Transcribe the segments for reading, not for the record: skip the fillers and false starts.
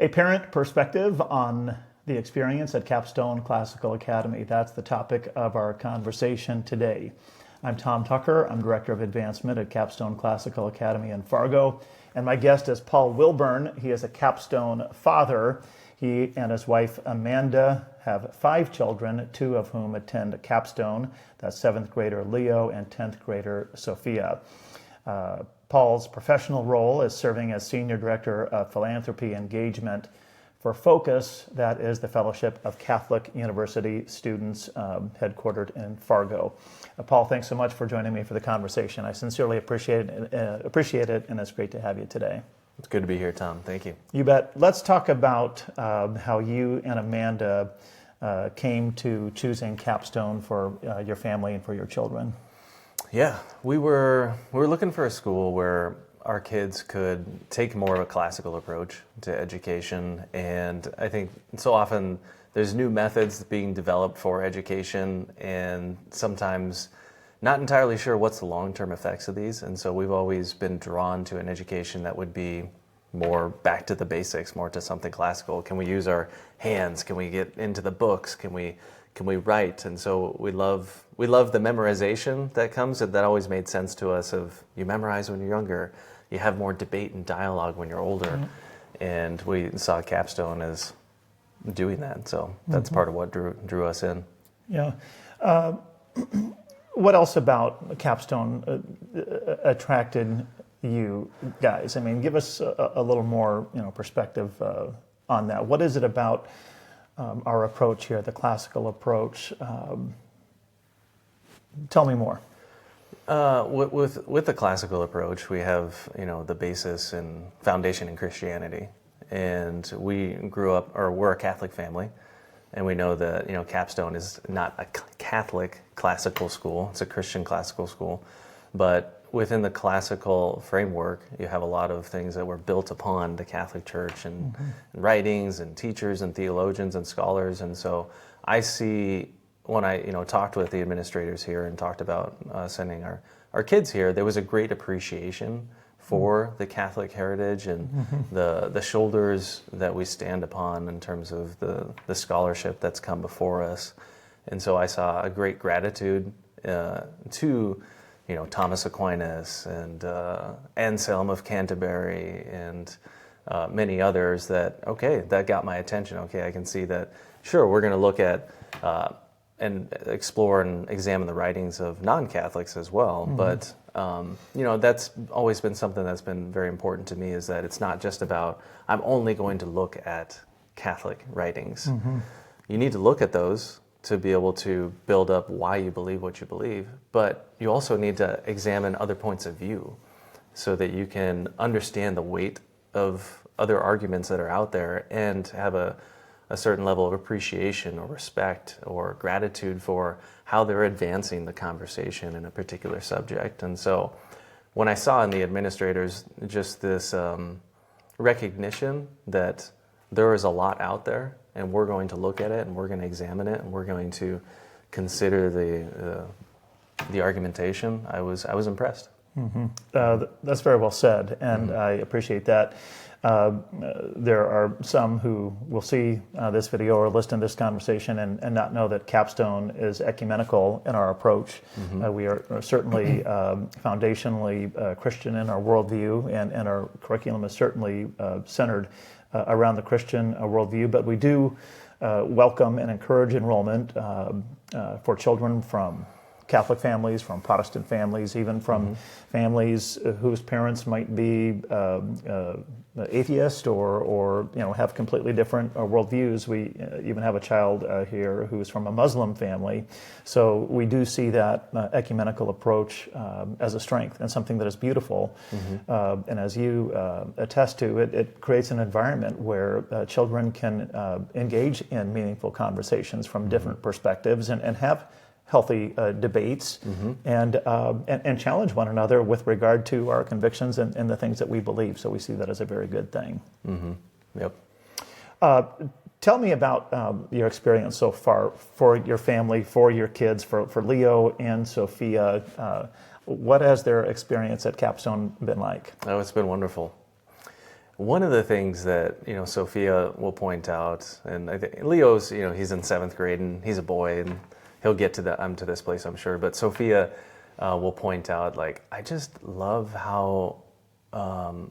A parent perspective on the experience at Capstone Classical Academy. That's the topic of our conversation today. I'm Tom Tucker. I'm Director of Advancement at Capstone Classical Academy in Fargo. And my guest is Paul Wilburn. He is a Capstone father. He and his wife Amanda have 5 children, 2 of whom attend Capstone. That's 7th grader Leo and 10th grader Sophia. Paul's professional role is serving as Senior Director of Philanthropy Engagement for Focus, that is the Fellowship of Catholic University Students headquartered in Fargo. Paul, thanks so much for joining me for the conversation. I sincerely appreciate it, and it's great to have you today. It's good to be here, Tom. Thank you. You bet. Let's talk about how you and Amanda came to choosing Capstone for your family and for your children. Yeah, we were looking for a school where our kids could take more of a classical approach to education, and I think so often there's new methods being developed for education, and sometimes not entirely sure what's the long-term effects of these, and so we've always been drawn to an education that would be more back to the basics, more to something classical. Can we use our hands? Can we get into the books? Can we write? And so we love the memorization that comes. That always made sense to us. Of you memorize when you're younger, you have more debate and dialogue when you're older, and we saw Capstone as doing that. So that's part of what drew us in. Yeah. What else about Capstone attracted you guys? I mean, give us a little more, perspective on that. What is it about our approach here, the classical approach? Tell me more. With the classical approach, we have the basis and foundation in Christianity, and we grew up, or we're a Catholic family, and we know that Capstone is not a Catholic classical school; it's a Christian classical school. But within the classical framework, you have a lot of things that were built upon the Catholic Church and writings and teachers and theologians and scholars. And so I see, when I talked with the administrators here and talked about sending our kids here, there was a great appreciation for the Catholic heritage and the shoulders that we stand upon in terms of the scholarship that's come before us. And so I saw a great gratitude to Thomas Aquinas and Anselm of Canterbury and many others that got my attention. Okay, I can see that, sure, we're going to look at and explore and examine the writings of non-Catholics as well. But, that's always been something that's been very important to me, is that it's not just about, I'm only going to look at Catholic writings. You need to look at those to be able to build up why you believe what you believe, but you also need to examine other points of view so that you can understand the weight of other arguments that are out there and have a certain level of appreciation or respect or gratitude for how they're advancing the conversation in a particular subject. And so when I saw in the administrators just this recognition that there is a lot out there, and we're going to look at it, and we're going to examine it, and we're going to consider the argumentation, I was impressed. That's very well said, and I appreciate that. There are some who will see this video or listen to this conversation and not know that Capstone is ecumenical in our approach. We are certainly foundationally Christian in our worldview, and our curriculum is certainly centered around the Christian worldview, but we do welcome and encourage enrollment for children from Catholic families, from Protestant families, even from families whose parents might be atheist or have completely different worldviews. We even have a child here who is from a Muslim family. So we do see that ecumenical approach as a strength and something that is beautiful. And as you attest to, it creates an environment where children can engage in meaningful conversations from different perspectives and have healthy debates and challenge one another with regard to our convictions and the things that we believe. So we see that as a very good thing. Yep. Tell me about your experience so far for your family, for your kids, for Leo and Sophia. What has their experience at Capstone been like? Oh, it's been wonderful. one of the things that, Sophia will point out, and I think Leo's, he's in 7th grade and he's a boy and he'll get to to this place, I'm sure. But Sophia will point out, like, I just love how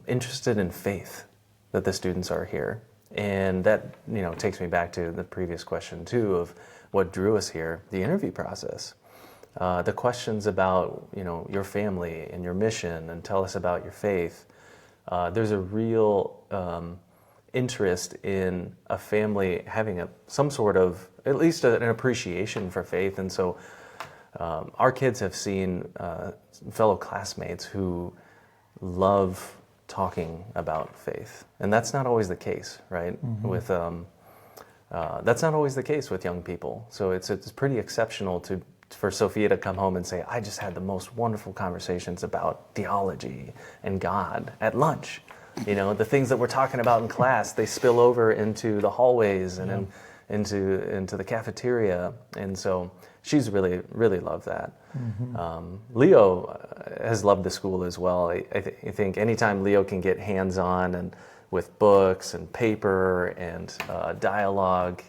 interested in faith that the students are here. And that, takes me back to the previous question too of what drew us here, the interview process. The questions about, your family and your mission, and tell us about your faith. There's a real interest in a family having some sort of, at least an appreciation for faith. And so our kids have seen fellow classmates who love talking about faith. And that's not always the case, right? Mm-hmm. That's not always the case with young people. So it's pretty exceptional for Sophia to come home and say, I just had the most wonderful conversations about theology and God at lunch. The things that we're talking about in class, they spill over into the hallways and into the cafeteria. And so she's really, really loved that. Mm-hmm. Leo has loved the school as well. I think anytime Leo can get hands-on and with books and paper and dialogue,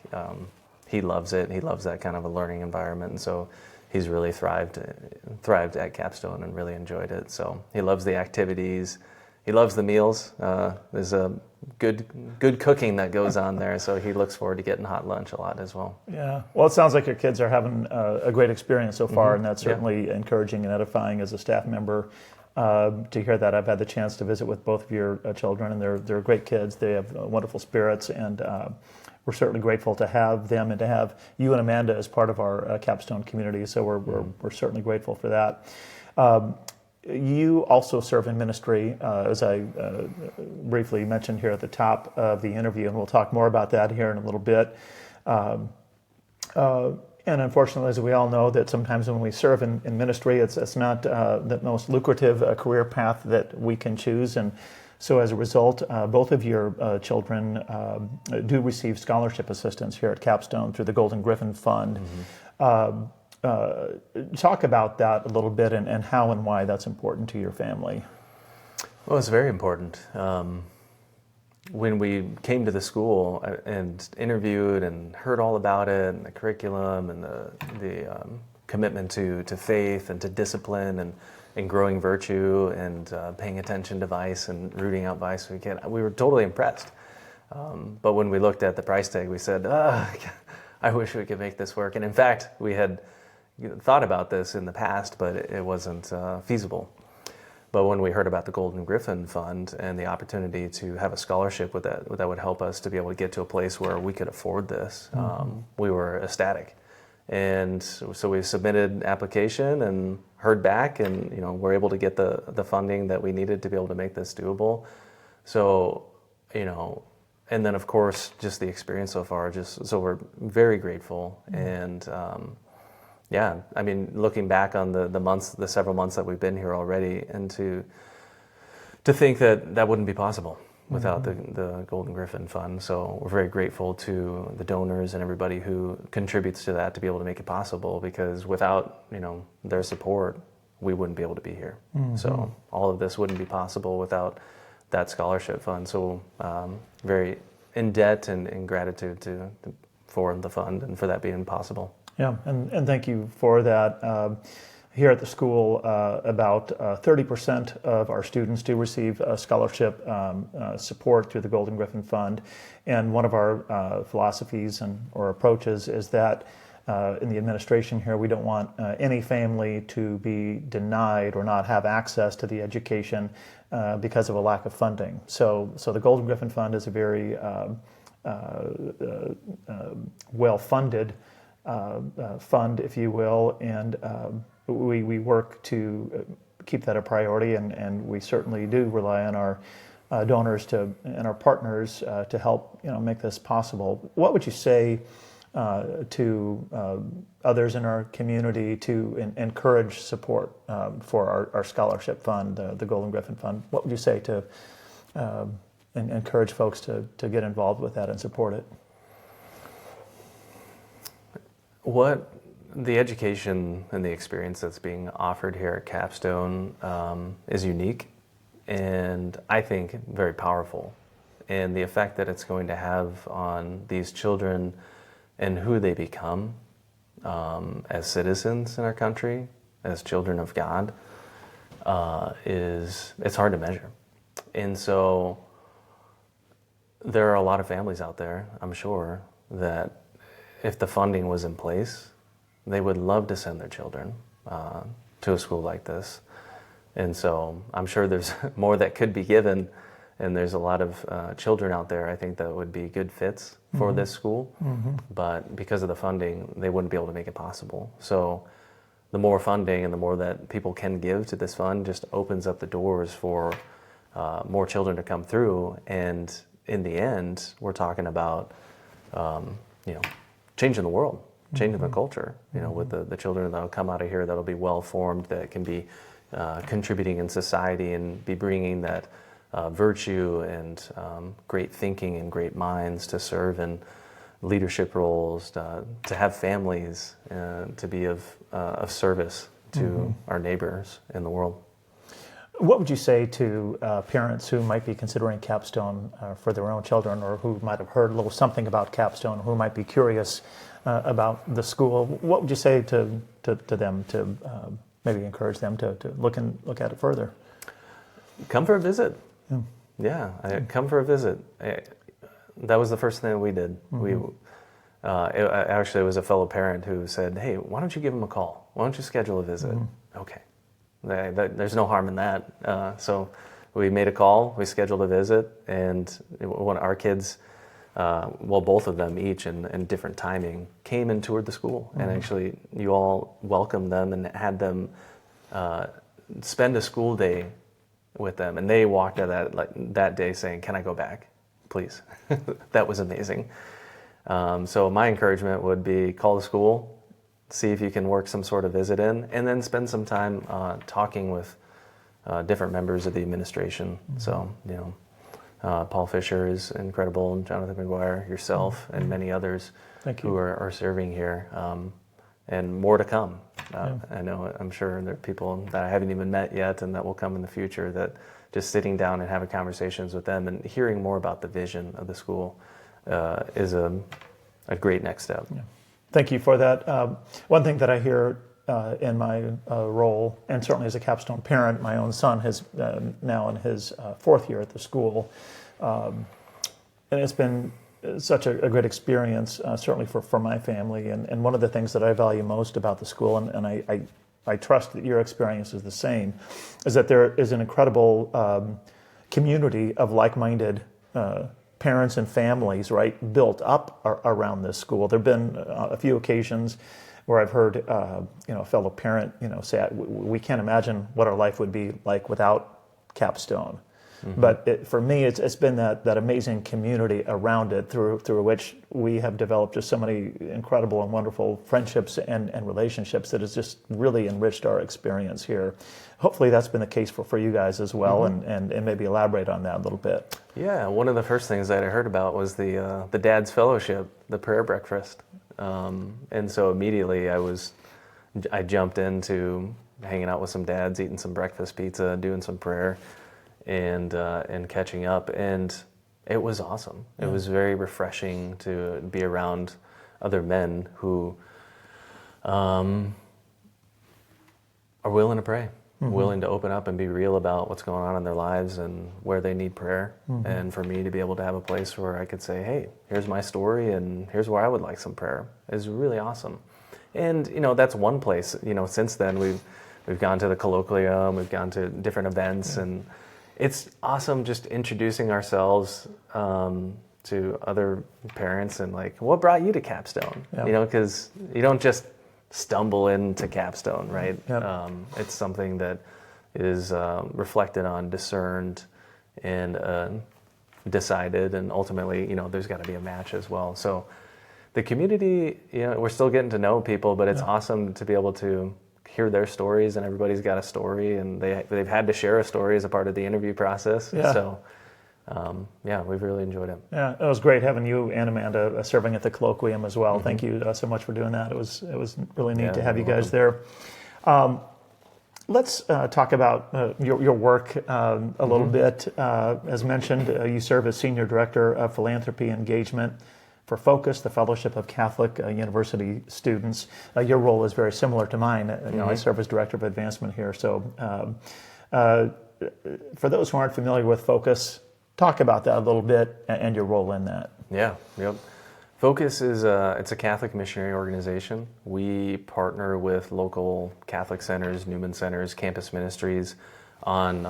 he loves it. He loves that kind of a learning environment. And so he's really thrived at Capstone and really enjoyed it. So he loves the activities. He loves the meals. There's a good cooking that goes on there. So he looks forward to getting hot lunch a lot as well. Yeah. Well, it sounds like your kids are having a great experience so far, and that's certainly encouraging and edifying as a staff member to hear that. I've had the chance to visit with both of your children, and they're great kids. They have wonderful spirits, and we're certainly grateful to have them and to have you and Amanda as part of our Capstone community. So we're certainly grateful for that. You also serve in ministry, as I briefly mentioned here at the top of the interview, and we'll talk more about that here in a little bit. And unfortunately, as we all know, that sometimes when we serve in ministry, it's not the most lucrative career path that we can choose. And so as a result, both of your children do receive scholarship assistance here at Capstone through the Golden Gryphon Fund. Mm-hmm. Talk about that a little bit and how and why that's important to your family. Well, it's very important. When we came to the school and interviewed and heard all about it and the curriculum and the commitment to faith and to discipline and growing virtue and paying attention to vice and rooting out vice, we were totally impressed. But when we looked at the price tag, we said, I wish we could make this work. And in fact, we had thought about this in the past, but it wasn't feasible. But when we heard about the Golden Gryphon Fund and the opportunity to have a scholarship that would help us to be able to get to a place where we could afford this, we were ecstatic. And so we submitted an application and heard back, and we're able to get the funding that we needed to be able to make this doable. So, and then of course just the experience so far, so we're very grateful. And I mean, looking back on the several months that we've been here already, and to think that wouldn't be possible without the Golden Gryphon Fund. So we're very grateful to the donors and everybody who contributes to that to be able to make it possible, because without, their support, we wouldn't be able to be here. Mm-hmm. So all of this wouldn't be possible without that scholarship fund. So very in debt and in gratitude for the fund and for that being possible. Yeah, and thank you for that. Here at the school, about 30% of our students do receive scholarship support through the Golden Gryphon Fund. And one of our philosophies or approaches is that in the administration here, we don't want any family to be denied or not have access to the education because of a lack of funding. So the Golden Gryphon Fund is a very well-funded fund, if you will, and we work to keep that a priority, and we certainly do rely on our donors and our partners to help make this possible. What would you say to others in our community to encourage support for our scholarship fund, the Golden Gryphon Fund? What would you say to encourage folks to get involved with that and support it? What the education and the experience that's being offered here at Capstone is unique, and I think very powerful. and the effect that it's going to have on these children and who they become as citizens in our country, as children of God, it's hard to measure. And so there are a lot of families out there, I'm sure, that if the funding was in place, they would love to send their children to a school like this. And so I'm sure there's more that could be given, and there's a lot of children out there, I think, that would be good fits for this school. But because of the funding, they wouldn't be able to make it possible. So the more funding and the more that people can give to this fund just opens up the doors for more children to come through. And in the end, we're talking about, changing the world, changing the culture, with the children that'll come out of here that'll be well-formed, that can be contributing in society and be bringing that virtue and great thinking and great minds to serve in leadership roles, to have families, to be of service to our neighbors in the world. What would you say to parents who might be considering Capstone for their own children, or who might have heard a little something about Capstone, who might be curious about the school? What would you say to them to maybe encourage them to look at it further? Come for a visit. Come for a visit. That was the first thing that we did. Actually, it was a fellow parent who said, "Hey, why don't you give him a call? Why don't you schedule a visit?" Okay. There's no harm in that. So we made a call, we scheduled a visit, and one of our kids, both of them each in different timing, came and toured the school. And actually, you all welcomed them and had them spend a school day with them. And they walked out that day saying, "Can I go back, please?" That was amazing. So my encouragement would be call the school, see if you can work some sort of visit in, and then spend some time talking with different members of the administration. So, Paul Fisher is incredible, and Jonathan McGuire, yourself, and many others who are serving here, and more to come. I'm sure there are people that I haven't even met yet and that will come in the future, that just sitting down and having conversations with them and hearing more about the vision of the school is a great next step. Yeah. Thank you for that. One thing that I hear in my role, and certainly as a Capstone parent, my own son is now in his fourth year at the school, and it's been such a good experience, certainly for my family. And one of the things that I value most about the school, and I trust that your experience is the same, is that there is an incredible community of like-minded parents and families, right, built up around this school. There have been a few occasions where I've heard, a fellow parent, say, "We can't imagine what our life would be like without Capstone." But for me, it's been that amazing community around it through which we have developed just so many incredible and wonderful friendships and relationships that has just really enriched our experience here. Hopefully that's been the case for you guys as well, and maybe elaborate on that a little bit. Yeah, one of the first things that I heard about was the Dad's Fellowship, the prayer breakfast. And so immediately I jumped into hanging out with some dads, eating some breakfast pizza, doing some prayer, and catching up. And it was awesome. It was very refreshing to be around other men who are willing to pray, willing to open up and be real about what's going on in their lives and where they need prayer. And for me to be able to have a place where I could say, "Hey, here's my story and here's where I would like some prayer," is really awesome. And that's one place. Since then we've gone to the colloquium, we've gone to different events, and it's awesome just introducing ourselves to other parents and what brought you to Capstone? Because you don't just stumble into Capstone, right? It's something that is reflected on, discerned, and decided, and ultimately, there's got to be a match as well. So the community, we're still getting to know people, but it's awesome to be able to hear their stories, and everybody's got a story, and they've had to share a story as a part of the interview process. So we've really enjoyed it. Yeah, it was great having you and Amanda serving at the colloquium as well. Thank you so much for doing that. It was really neat to have you guys there. Let's talk about your work a little bit. As mentioned, you serve as Senior Director of Philanthropy Engagement for Focus, the Fellowship of Catholic University Students. Your role is very similar to mine. I serve as Director of Advancement here. So for those who aren't familiar with Focus, talk about that a little bit and your role in that. Yeah, yep. Focus is it's a Catholic missionary organization. We partner with local Catholic centers, Newman centers, campus ministries on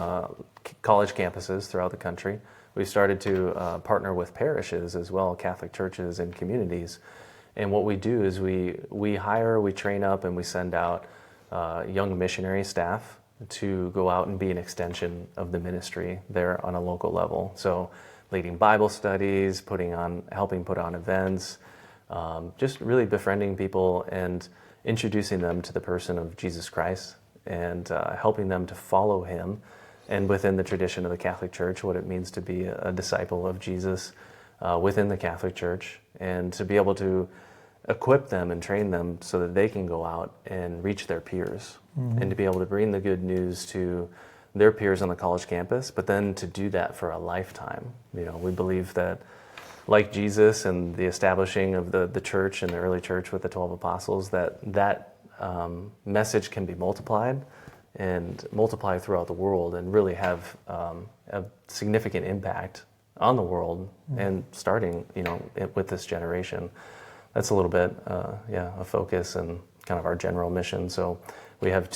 college campuses throughout the country. We started to partner with parishes as well, Catholic churches and communities. And what we do is we hire, we train up, and we send out young missionary staff to go out and be an extension of the ministry there on a local level. So leading Bible studies, helping put on events, just really befriending people and introducing them to the person of Jesus Christ and helping them to follow him, and within the tradition of the Catholic Church, what it means to be a disciple of Jesus within the Catholic Church, and to be able to equip them and train them so that they can go out and reach their peers, and to be able to bring the good news to their peers on the college campus, but then to do that for a lifetime. We believe that, like Jesus and the establishing of the church and the early church with the 12 apostles, that message can be multiplied throughout the world and really have a significant impact on the world, and starting with this generation. That's a little bit a focus and kind of our general mission. So we have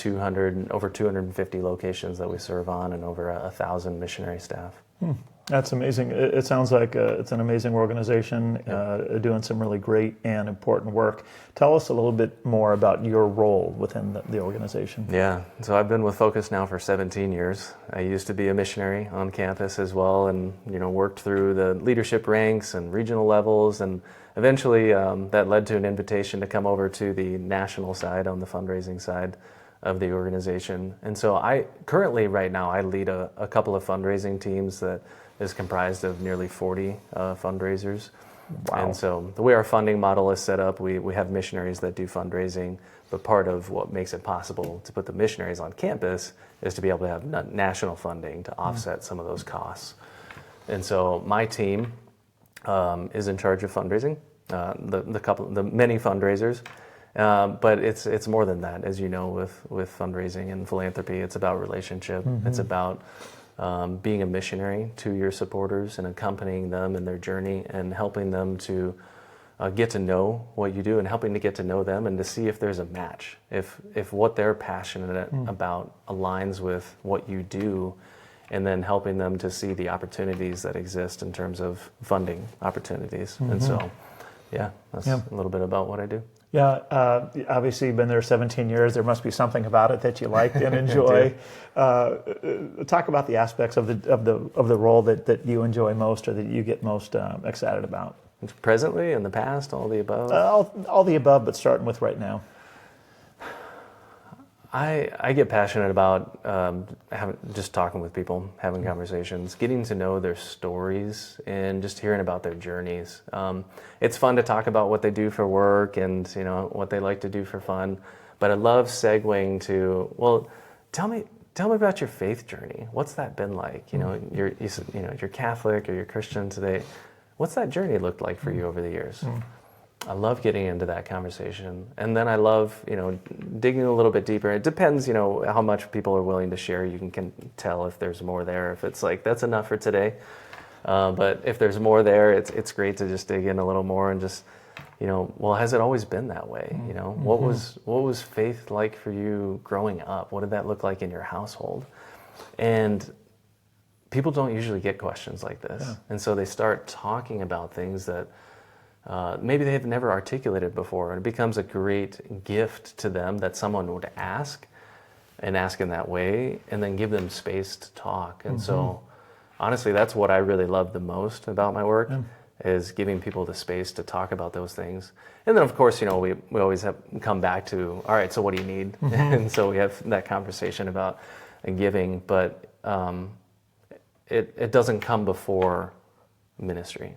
over 250 locations that we serve on, and over 1,000 missionary staff. That's amazing. It sounds like it's an amazing organization, doing some really great and important work. Tell us a little bit more about your role within the organization. Yeah, so I've been with Focus now for 17 years. I used to be a missionary on campus as well, and worked through the leadership ranks and regional levels, and eventually that led to an invitation to come over to the national side, on the fundraising side of the organization. And so right now I lead a couple of fundraising teams that is comprised of nearly 40 fundraisers. Wow. And so the way our funding model is set up, we have missionaries that do fundraising, but part of what makes it possible to put the missionaries on campus is to be able to have national funding to offset some of those costs. And so my team is in charge of fundraising, the many fundraisers. But it's more than that, as you know, with fundraising and philanthropy. It's about relationship. It's about being a missionary to your supporters and accompanying them in their journey and helping them to get to know what you do, and helping to get to know them and to see if there's a match, if what they're passionate about aligns with what you do, and then helping them to see the opportunities that exist in terms of funding opportunities. And so, that's a little bit about what I do. Yeah, obviously you've been there 17 years. There must be something about it that you like and enjoy. Talk about the aspects of the role that you enjoy most, or that you get most excited about. Presently, in the past, all the above? All the above, but starting with right now. I get passionate about just talking with people, having conversations, getting to know their stories, and just hearing about their journeys. It's fun to talk about what they do for work and what they like to do for fun, but I love segueing to, well, tell me about your faith journey. What's that been like? You're Catholic or you're Christian today. What's that journey looked like for you over the years? I love getting into that conversation. And then I love, digging a little bit deeper. It depends, how much people are willing to share. You can tell if there's more there, if it's like, that's enough for today. But if there's more there, it's great to just dig in a little more and just, well, has it always been that way? What was faith like for you growing up? What did that look like in your household? And people don't usually get questions like this. Yeah. And so they start talking about things that maybe they've never articulated before, and it becomes a great gift to them that someone would ask in that way, and then give them space to talk. And so, honestly, that's what I really love the most about my work, is giving people the space to talk about those things. And then, of course, we always have come back to, all right, so what do you need? And so we have that conversation about giving, but it doesn't come before ministry.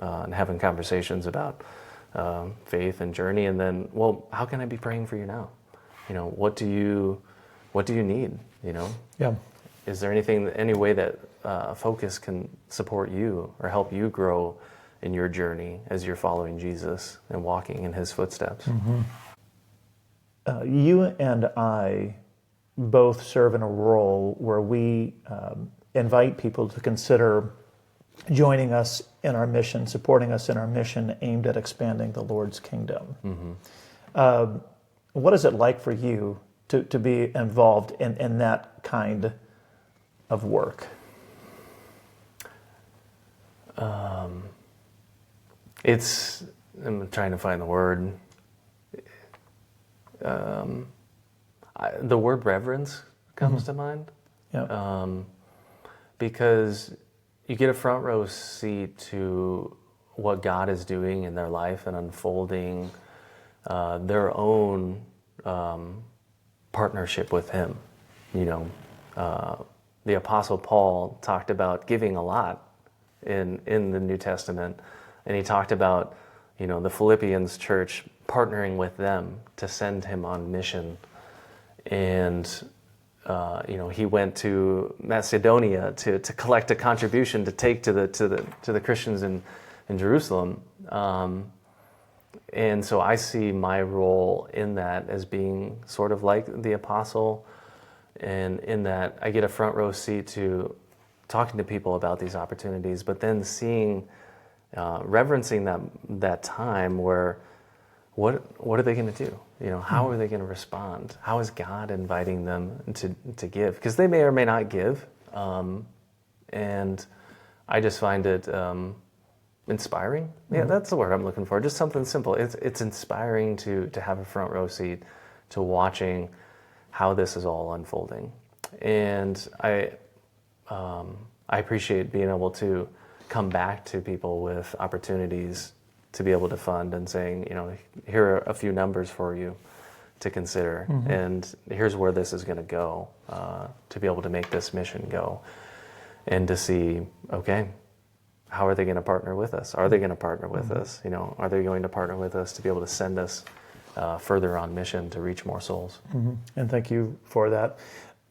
And having conversations about faith and journey, and then, well, how can I be praying for you now? What do you what do you need? Yeah. Is there any way that Focus can support you or help you grow in your journey as you're following Jesus and walking in his footsteps? You and I both serve in a role where we invite people to consider joining us in our mission, supporting us in our mission aimed at expanding the Lord's kingdom. What is it like for you to be involved in that kind of work? I'm trying to find the word. The word reverence comes to mind. Yeah. Because you get a front row seat to what God is doing in their life and unfolding their own partnership with him. The Apostle Paul talked about giving a lot in the New Testament, and he talked about the Philippians church partnering with them to send him on mission. And he went to Macedonia to collect a contribution to take to the Christians in Jerusalem. And so I see my role in that as being sort of like the apostle, and in that I get a front row seat to talking to people about these opportunities, but then seeing, reverencing that time where what are they going to do? How are they going to respond? How is God inviting them to give? Because they may or may not give, and I just find it inspiring. Yeah, that's the word I'm looking for. Just something simple. It's inspiring to have a front row seat to watching how this is all unfolding, and I appreciate being able to come back to people with opportunities to be able to fund and saying, here are a few numbers for you to consider, and here's where this is going to go, to be able to make this mission go, and to see, okay, how are they going to partner with us? Are they going to partner with us? Are they going to partner with us to be able to send us further on mission to reach more souls? And thank you for that.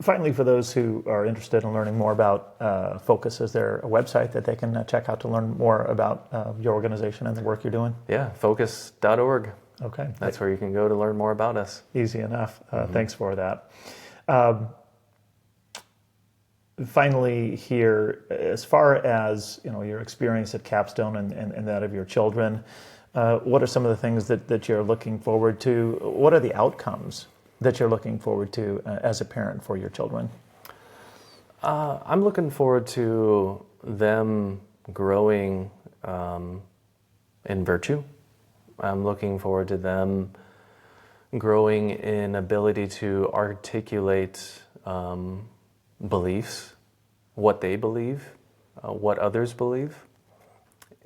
Finally, for those who are interested in learning more about Focus, is there a website that they can check out to learn more about your organization and the work you're doing? Yeah, focus.org. Okay. That's where you can go to learn more about us. Easy enough. Thanks for that. Finally here, as far as your experience at Capstone and that of your children, what are some of the things that you're looking forward to? What are the outcomes that you're looking forward to as a parent for your children? I'm looking forward to them growing in virtue. I'm looking forward to them growing in ability to articulate beliefs, what they believe, what others believe,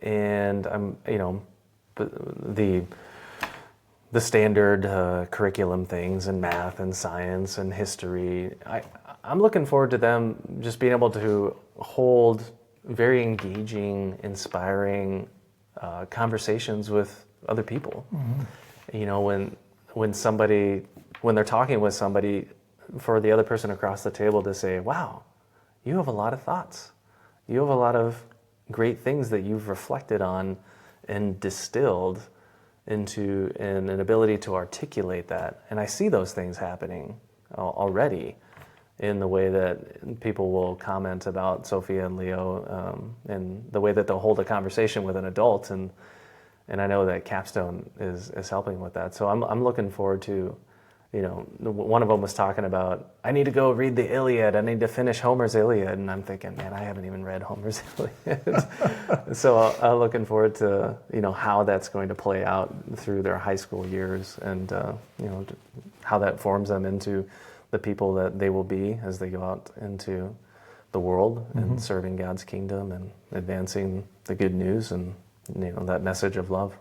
and the standard curriculum things in math and science and history. I'm looking forward to them just being able to hold very engaging, inspiring conversations with other people. When they're talking with somebody, for the other person across the table to say, wow, you have a lot of thoughts. You have a lot of great things that you've reflected on and distilled into an ability to articulate that. And I see those things happening already in the way that people will comment about Sophia and Leo, and the way that they'll hold a conversation with an adult. And I know that Capstone is helping with that. So I'm looking forward to, one of them was talking about, I need to go read the Iliad. I need to finish Homer's Iliad. And I'm thinking, man, I haven't even read Homer's Iliad. So I'm looking forward to, how that's going to play out through their high school years, and, how that forms them into the people that they will be as they go out into the world and serving God's kingdom and advancing the good news and, that message of love.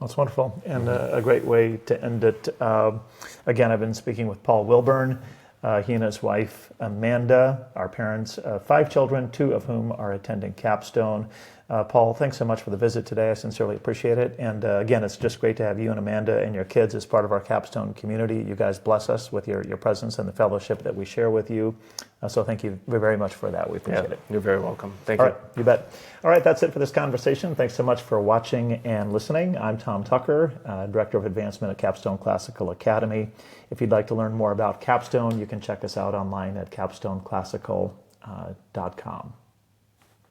That's wonderful, and a great way to end it. Again, I've been speaking with Paul Wilburn. He and his wife, Amanda, are parents of 5 children, 2 of whom are attending Capstone. Paul, thanks so much for the visit today. I sincerely appreciate it. And again, it's just great to have you and Amanda and your kids as part of our Capstone community. You guys bless us with your presence and the fellowship that we share with you. So thank you very much for that. We appreciate it. You're very welcome. Thank All you. right, you bet. All right, that's it for this conversation. Thanks so much for watching and listening. I'm Tom Tucker, Director of Advancement at Capstone Classical Academy. If you'd like to learn more about Capstone, you can check us out online at capstoneclassical.com.